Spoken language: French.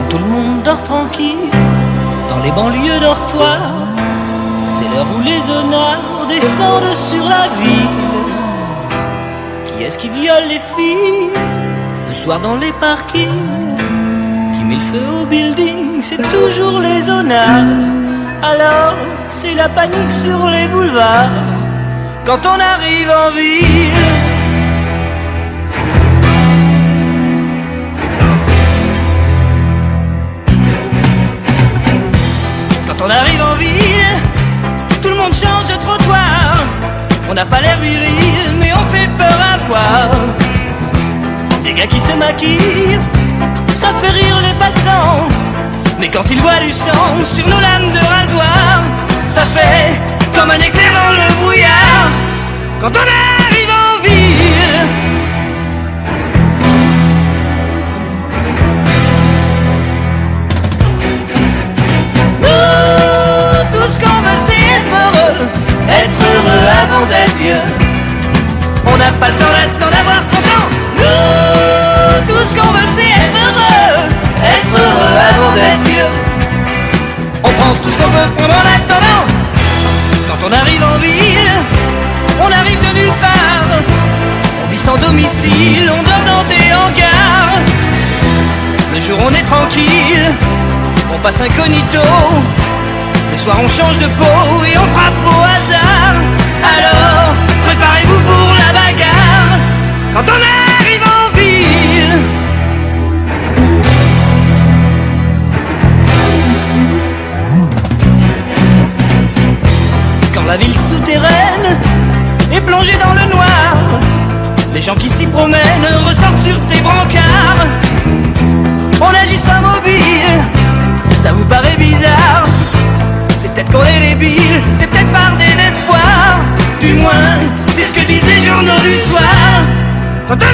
tout le monde dort tranquille dans les banlieues dortoirs. C'est l'heure où les honneurs descendent sur la ville. Qui est-ce qui viole les filles le soir dans les parkings? Qui met le feu au building? C'est toujours les honneurs. Alors c'est la panique sur les boulevards quand on arrive en ville. Quand on arrive en ville, tout le monde change de trottoir. On n'a pas l'air viril, mais on fait peur à voir. Des gars qui se maquillent, ça fait rire les passants. Mais quand ils voient du sang sur nos lames de rasoir, ça fait comme un éclair dans le brouillard quand on arrive en ville. Nous, tout ce qu'on veut c'est être heureux avant d'être vieux. On n'a pas le temps d'attendre d'avoir 30 ans. Nous, tout ce qu'on veut c'est être heureux avant d'être vieux. On prend tout ce qu'on peut prendre en attendant. Quand on arrive en ville, on arrive de nulle part. On vit sans domicile, on dort dans des hangars. Le jour on est tranquille, on passe incognito. Le soir on change de peau et on frappe au hasard. Alors préparez-vous pour la bagarre quand on arrive en ville. Quand la ville souterraine est plongée dans le noir, les gens qui s'y promènent ressortent sur des brancards. On agit sans mobile, ça vous paraît bizarre. C'est peut-être qu'on est débile, c'est peut-être par désespoir. Du moins, c'est ce que disent les journaux du soir. Quand on